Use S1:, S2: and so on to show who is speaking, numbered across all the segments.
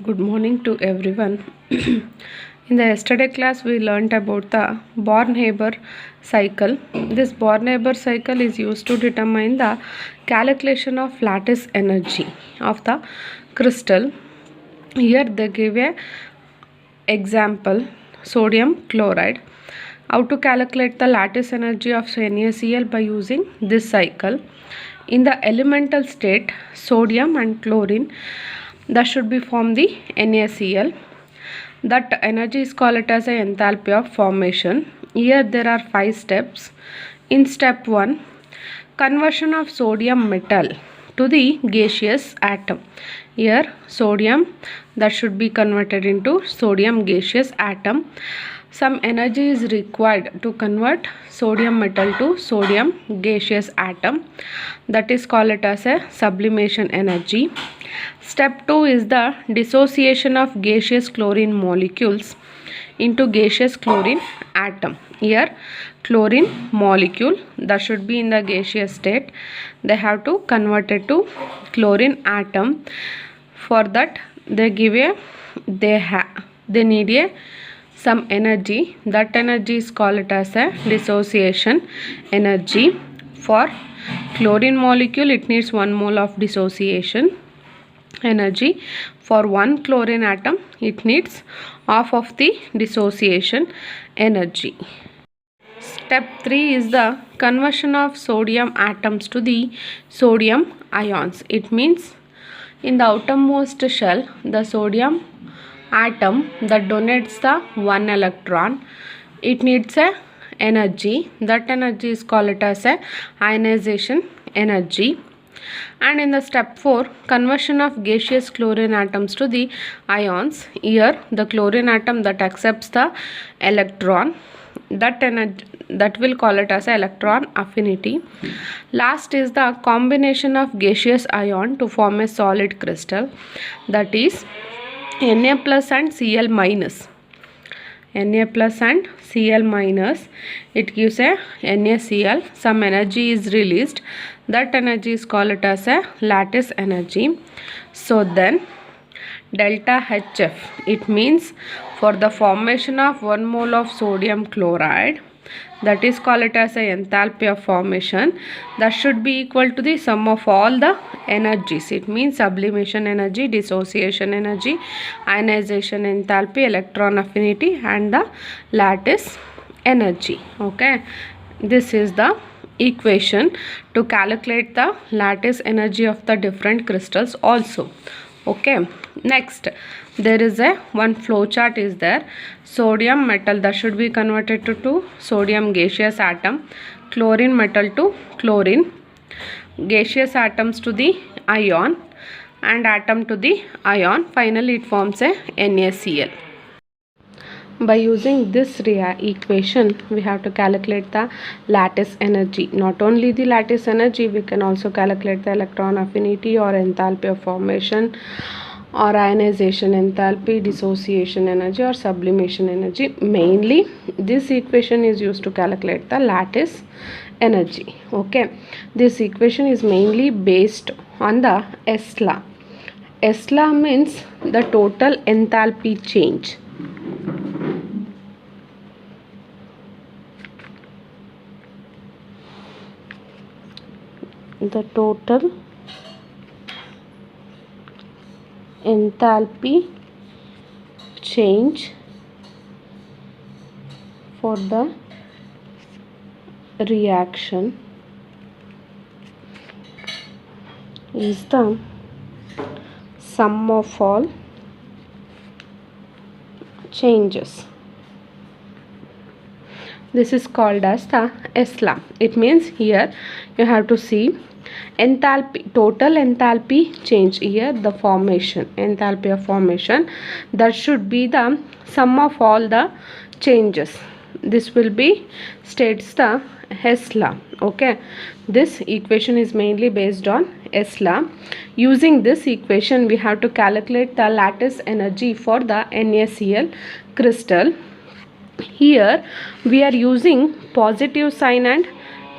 S1: Good morning to everyone. In the yesterday class, we learnt about the Born-Haber cycle. This Born-Haber cycle is used to determine the calculation of lattice energy of the crystal. Here they give a example, sodium chloride. How to calculate the lattice energy of NaCl by using this cycle. In the elemental state, sodium and chlorine, that should be from the NaCl. That energy is called as a enthalpy of formation. Here there are 5 steps. In step 1, conversion of sodium metal to the gaseous atom. Here sodium, that should be converted into sodium gaseous atom. Some energy is required to convert sodium metal to sodium gaseous atom. That is called as a sublimation energy. Step 2 is the dissociation of gaseous chlorine molecules into gaseous chlorine atom. Here chlorine molecule, that should be in the gaseous state. They have to convert it to chlorine atom. For that they need some energy. That energy is called as a dissociation energy. For chlorine molecule, it needs 1 mole of dissociation energy. For 1 chlorine atom, it needs half of the dissociation energy. Step 3 is the conversion of sodium atoms to the sodium ions. It means in the outermost shell, the sodium atom that donates the 1 electron, it needs a energy. That energy is called as a ionization energy. And in the step 4, conversion of gaseous chlorine atoms to the ions. Here the chlorine atom that accepts the electron, that will call it as electron affinity. Last is the combination of gaseous ion to form a solid crystal, that is Na plus and Cl minus. Na plus and Cl minus, it gives a NaCl. Some energy is released. That energy is called as a lattice energy. So then delta HF, it means for the formation of 1 mole of sodium chloride, that is called as a enthalpy of formation, that should be equal to the sum of all the energies. It means sublimation energy, dissociation energy, ionization enthalpy, electron affinity, and the lattice energy. Okay, this is the equation to calculate the lattice energy of the different crystals also. Okay, next there is a one flow chart is there. Sodium metal, that should be converted to sodium gaseous atom, chlorine metal to chlorine, gaseous atoms to the ion, and atom to the ion. Finally it forms a NaCl. By using this equation, we have to calculate the lattice energy. Not only the lattice energy, we can also calculate the electron affinity or enthalpy of formation, or ionization enthalpy, dissociation energy, or sublimation energy. Mainly this equation is used to calculate the lattice energy. Okay, this equation is mainly based on the S law. S law means the total enthalpy change. The total enthalpy change for the reaction is the sum of all changes. This is called as the S law. It means here you have to see enthalpy, total enthalpy change. Here the formation, enthalpy of formation, that should be the sum of all the changes. This will be states the S law. Okay, this equation is mainly based on S law. Using this equation, we have to calculate the lattice energy for the NaCl crystal. Here we are using positive sign and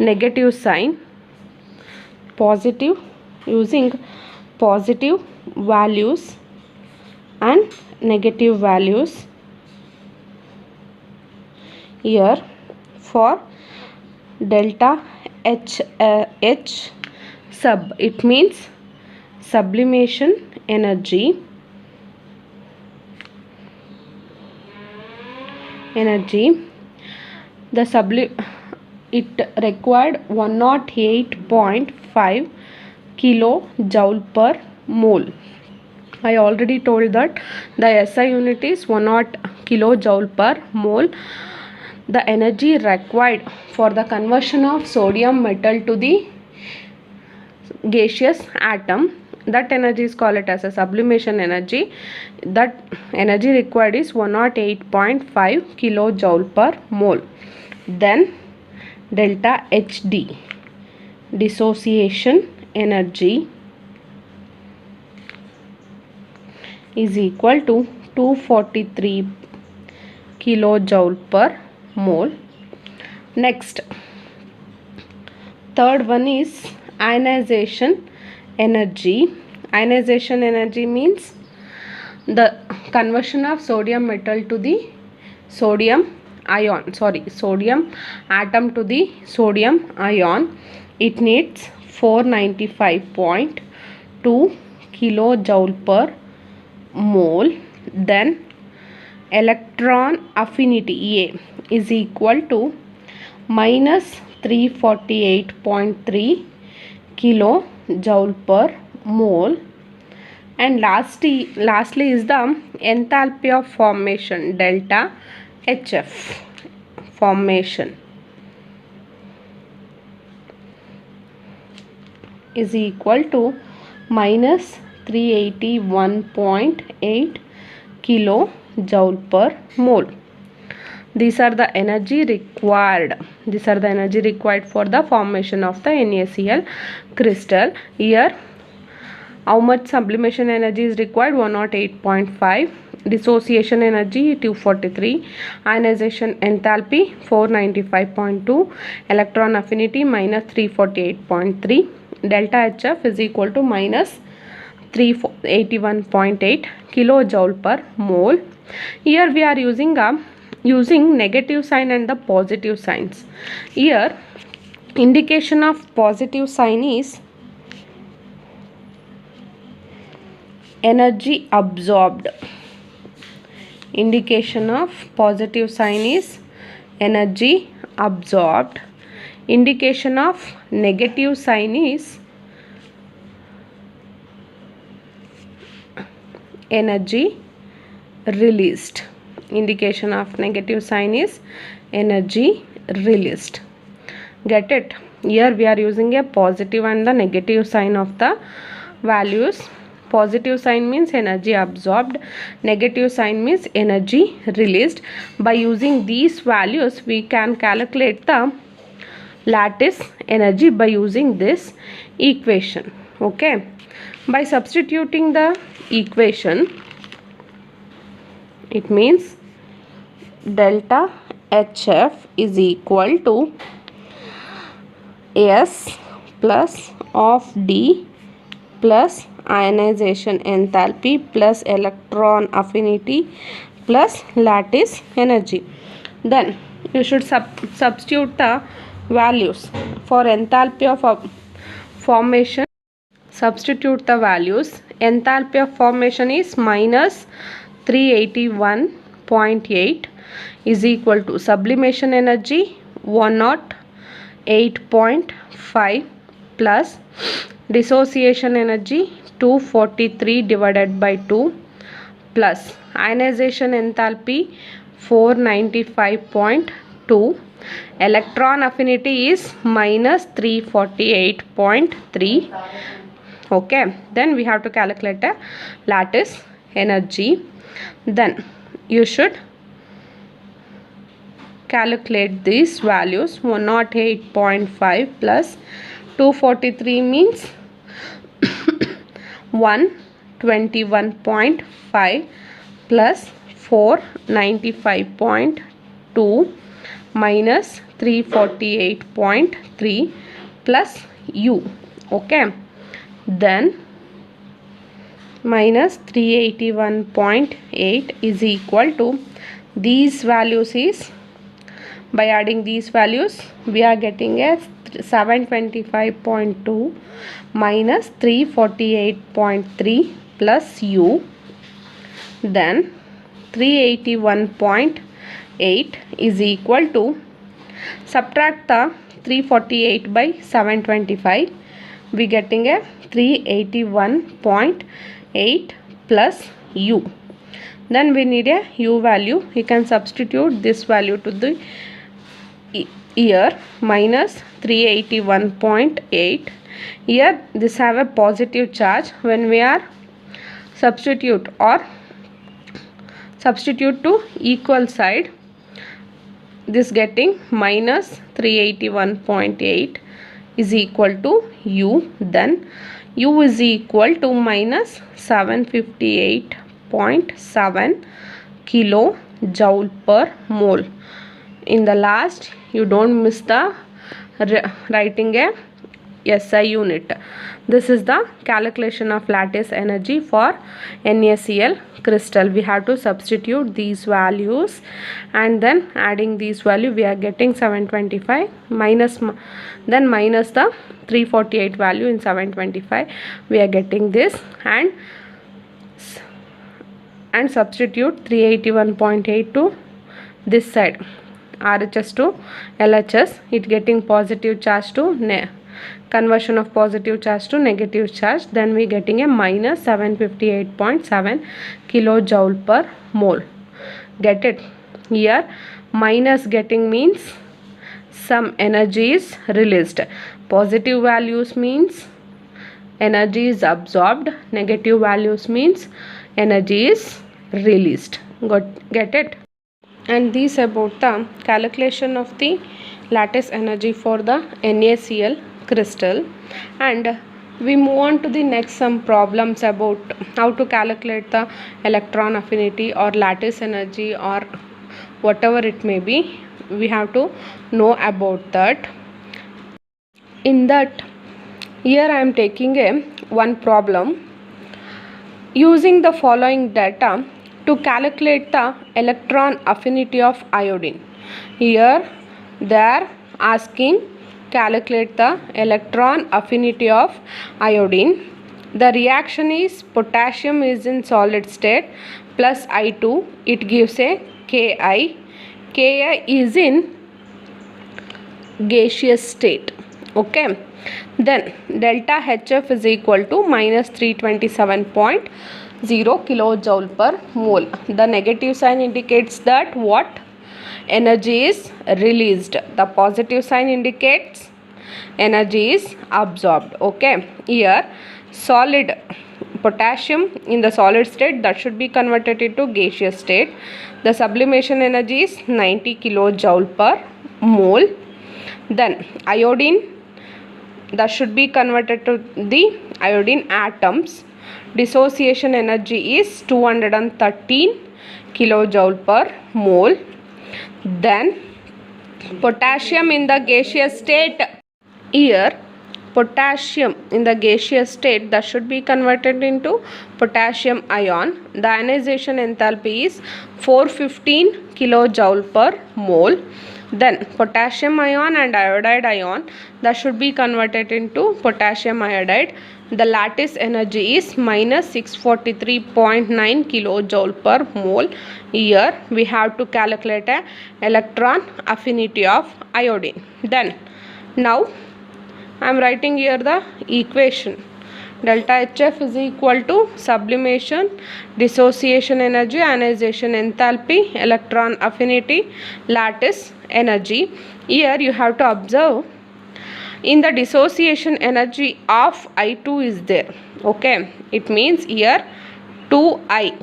S1: negative sign. Using positive values and negative values here for delta H sub. It means sublimation energy. It required 108.5 kilojoule per mole. I already told that the SI unit is 100 kilojoule per mole. The energy required for the conversion of sodium metal to the gaseous atom, that energy is called as a sublimation energy. That energy required is 108.5 kilojoule per mole. Then delta HD, dissociation energy, is equal to 243 kilojoule per mole. Next, third one is ionization energy. Ionization energy means the conversion of sodium metal to the sodium atom to the sodium ion. It needs 495.2 kilojoule per mole. Then electron affinity A is equal to minus 348.3 kilojoule per mole. And lastly is the enthalpy of formation, delta HF formation, is equal to minus 381.8 kilojoule per mole. These are the energy required. For the formation of the NaCl crystal. Here, how much sublimation energy is required? 108.5. Dissociation energy 243. Ionization enthalpy 495.2. Electron affinity minus 348.3. Delta HF is equal to minus 381.8 kilojoule per mole. Here we are using negative sign and the positive signs. Here, indication of positive sign is energy absorbed. Indication of positive sign is energy absorbed. Indication of negative sign is energy released. Indication of negative sign is energy released. Get it? Here we are using a positive and the negative sign of the values. Positive sign means energy absorbed, negative sign means energy released. By using these values we can calculate the lattice energy by using this equation. Okay, by substituting the equation, it means delta HF is equal to S plus of D plus ionization enthalpy plus electron affinity plus lattice energy. Then you should substitute the values for enthalpy of formation. Substitute the values. Enthalpy of formation is minus 381.8 is equal to sublimation energy 108.5 plus dissociation energy 243 divided by 2 plus ionization enthalpy 495.2. Electron affinity is minus 348.3. Okay, then we have to calculate a lattice energy. Then you should calculate these values. 108.5 plus 243 means 121.5 plus 495.2 minus 348.3 plus U. Okay, then minus 381.8 is equal to these values is, by adding these values we are getting a 725.2 minus 348.3 plus u, then 381.8 is equal to, subtract the 348 by 725, we getting a 381.8 plus u. Then we need a u value. You can substitute this value to the here, minus 381.8. Here this have a positive charge. When we are substitute to equal side, this getting minus 381.8 is equal to u. Then u is equal to minus 758.7 kilojoule per mole. In the last, you don't miss the writing a SI unit. This is the calculation of lattice energy for NaCl crystal. We have to substitute these values, and then adding these value we are getting 725 minus, then minus the 348 value in 725, we are getting this, and substitute 381.8 to this side, RHS to LHS, it getting positive charge to conversion of positive charge to negative charge, then we getting a minus 758.7 kilojoule per mole. Get it? Here minus getting means some energy is released, positive values means energy is absorbed, negative values means energy is released. Get it? And this about the calculation of the lattice energy for the NaCl crystal. And we move on to the next some problems about how to calculate the electron affinity or lattice energy or whatever it may be. We have to know about that. In that, here I am taking one problem using the following data to calculate the electron affinity of iodine. Here they are asking calculate the electron affinity of iodine. The reaction is potassium is in solid state plus I2, it gives a Ki. Ki is in gaseous state. Okay, then delta HF is equal to minus 327.0 kilojoule per mole. The negative sign indicates that what? Energy is released. The positive sign indicates energy is absorbed. Okay, here solid potassium in the solid state, that should be converted into gaseous state. The sublimation energy is 90 kilojoule per mole. Then iodine, that should be converted to the iodine atoms. Dissociation energy is 213 kilojoule per mole. Then potassium in the gaseous state, here potassium in the gaseous state, that should be converted into potassium ion. The ionization enthalpy is 415 kilojoule per mole. Then potassium ion and iodide ion, that should be converted into potassium iodide. The lattice energy is minus 643.9 kilojoule per mole. Here we have to calculate a electron affinity of iodine. Then now I am writing here the equation. Delta HF is equal to sublimation, dissociation energy, ionization enthalpy, electron affinity, lattice energy. Here you have to observe, in the dissociation energy of I2 is there. Okay, it means here 2I,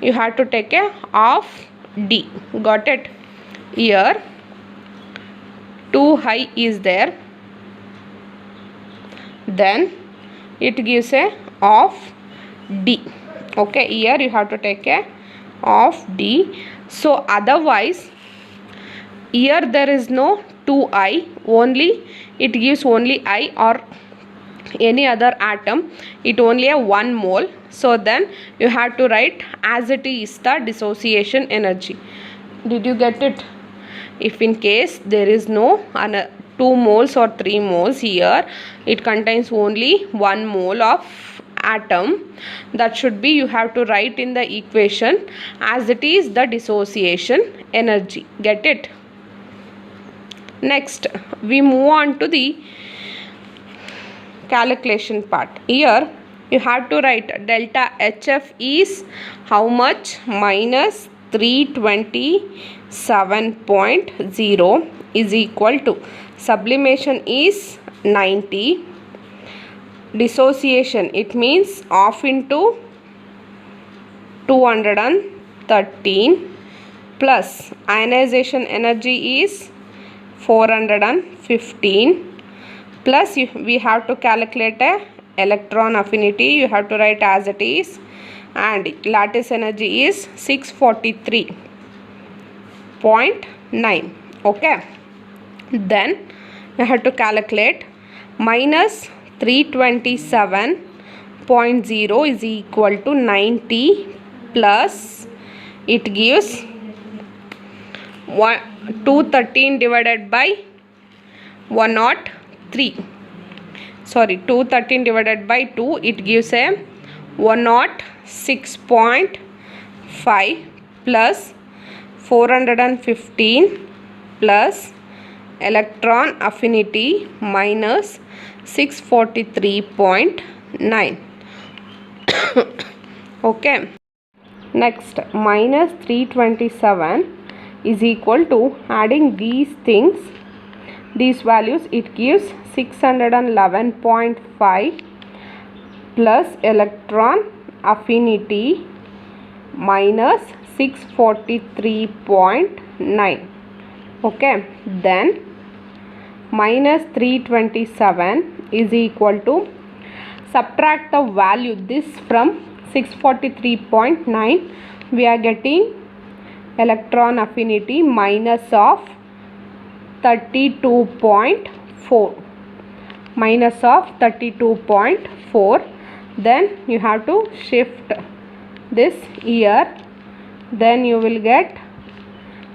S1: you have to take a of D. Got it? Here 2I is there, then it gives a of D. Okay, here you have to take a of D. So otherwise here there is no 2I, only it gives only I, or any other atom, it only a 1 mole. So then you have to write as it is the dissociation energy. Did you get it? If in case there is no 2 moles or 3 moles here, it contains only 1 mole of atom, that should be, you have to write in the equation as it is the dissociation energy. Get it? Next we move on to the calculation part. Here you have to write delta HF is how much? Minus 327.0 is equal to, sublimation is 90, dissociation, it means half into 213, plus ionization energy is 415, plus we have to calculate a electron affinity, you have to write as it is, and lattice energy is 643.9. okay, then you have to calculate minus 327.0 is equal to 90 plus, it gives 213 divided by 103, sorry, 213 divided by 2, it gives a 106.5 plus 415 plus electron affinity minus 643.9. okay, next minus 327 is equal to, adding these things, these values, it gives 611.5 plus electron affinity minus 643.9. okay, then minus 327 is equal to, subtract the value this from 643.9, we are getting electron affinity minus of 32.4, minus of 32.4, then you have to shift this here, then you will get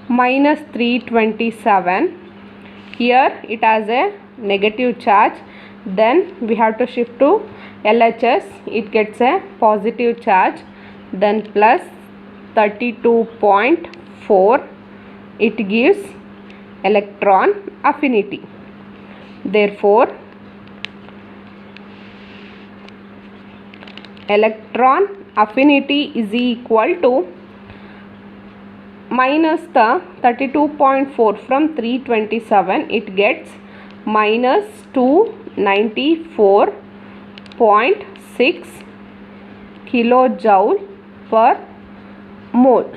S1: minus 327, here it has a negative charge, then we have to shift to LHS, it gets a positive charge, then plus 32.4, it gives electron affinity. Therefore electron affinity is equal to minus the 32.4 from 327, it gets minus 294.6 kilojoule per mole.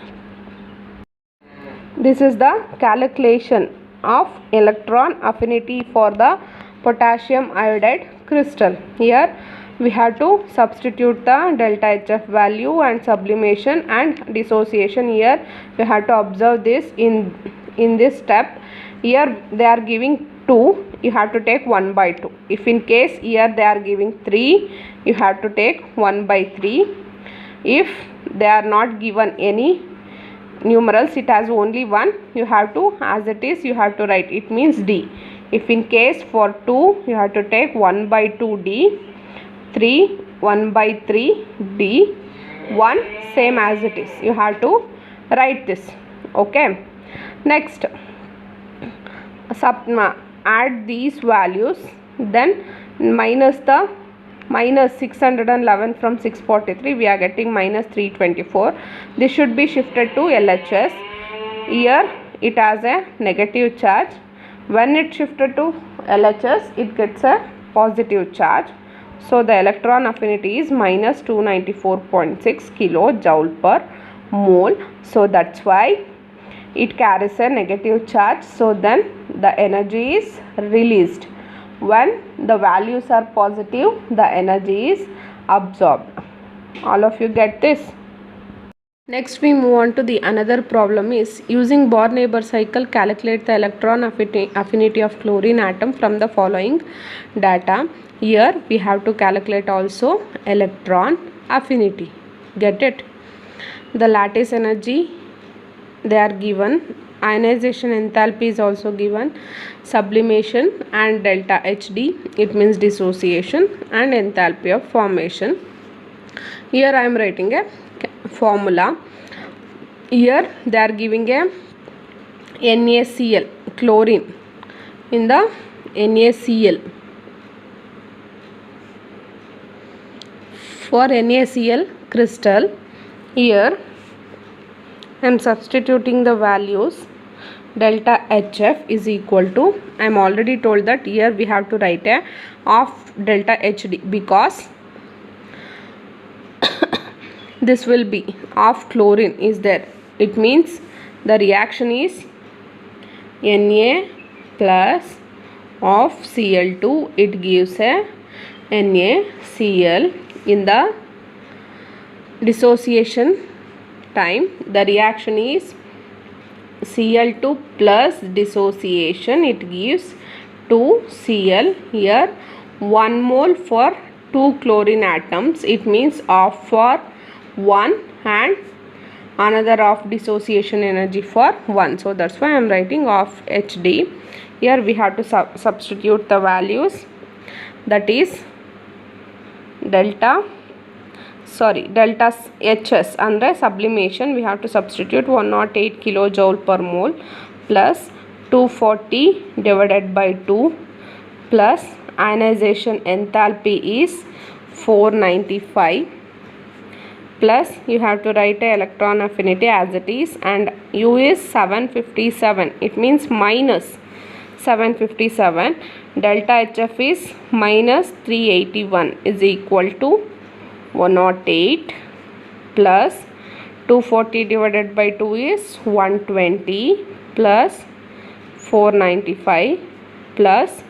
S1: This is the calculation of electron affinity for the potassium iodide crystal. Here we have to substitute the delta HF value and sublimation and dissociation. Here you have to observe this in this step. Here they are giving 2, you have to take 1 by 2. If in case here they are giving 3, you have to take 1 by 3. If they are not given any numerals, it has only 1, you have to, as it is, you have to write, it means D. If in case for 2, you have to take 1 by 2 D, 3 1 by 3 D, 1 same as it is, you have to write this. okay, next add these values, then minus 611 from 643, we are getting minus 324. This should be shifted to LHS. Here it has a negative charge, when it shifted to LHS it gets a positive charge, so the electron affinity is minus 294.6 kilojoule per mole, so that's why it carries a negative charge, so then the energy is released. When the values are positive, the energy is absorbed. All of you get this? Next we move on to the another problem is using Bohr-Neighbor cycle calculate the electron affinity of chlorine atom from the following data. Here we have to calculate also electron affinity. Get it? The lattice energy they are given, ionization enthalpy is also given, sublimation and delta HD, it means dissociation, and enthalpy of formation. Here I am writing a formula. Here they are giving a NaCl, chlorine in the NaCl. For NaCl crystal, here I am substituting the values. Delta HF is equal to, I am already told that here we have to write a of delta HD because this will be of chlorine is there. It means the reaction is Na plus of Cl2, it gives a NaCl. In the dissociation time, the reaction is Cl2 plus dissociation, it gives 2Cl. Here 1 mole for 2 chlorine atoms, it means of for 1 and another of dissociation energy for 1. So that's why I am writing of HD. Here we have to substitute the values, that is delta HS under sublimation we have to substitute 108 kilojoule per mole plus 240 divided by 2 plus ionization enthalpy is 495 plus you have to write a electron affinity as it is, and U is 757, it means minus 757. Delta HF is minus 381 is equal to 108 plus 240 divided by 2 is 120 plus 495 plus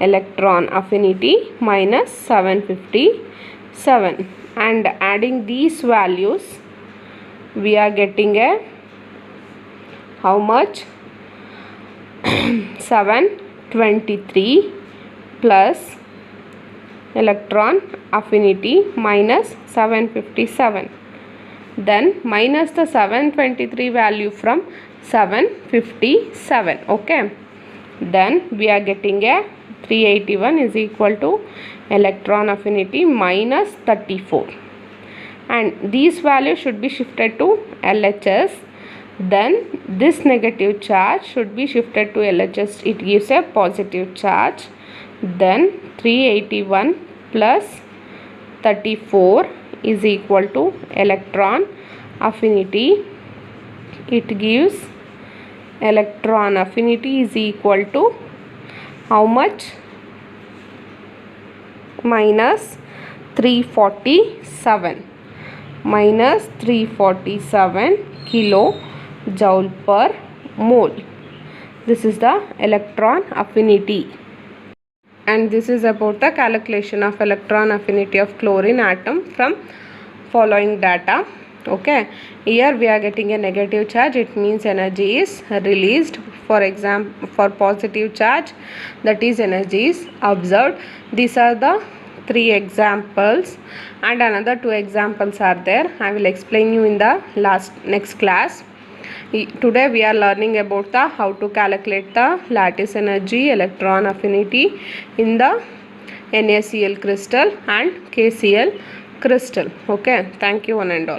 S1: electron affinity minus 757, and adding these values we are getting a how much 723 plus electron affinity minus 757, then minus the 723 value from 757. Okay, then we are getting a 381 is equal to electron affinity minus 34, and these values should be shifted to LHS. Then this negative charge should be shifted to LHS, it gives a positive charge. Then 381 plus 34 is equal to electron affinity, it gives electron affinity is equal to how much, minus 347 kilojoule per mole. This is the electron affinity, and this is about the calculation of electron affinity of chlorine atom from following data. Okay, here we are getting a negative charge, it means energy is released. For example, for positive charge, that is energy is observed. These are the 3 examples, and another 2 examples are there. I will explain you in the next class. Today we are learning about the how to calculate the lattice energy, electron affinity in the NaCl crystal and KCl crystal. Okay, thank you one and all.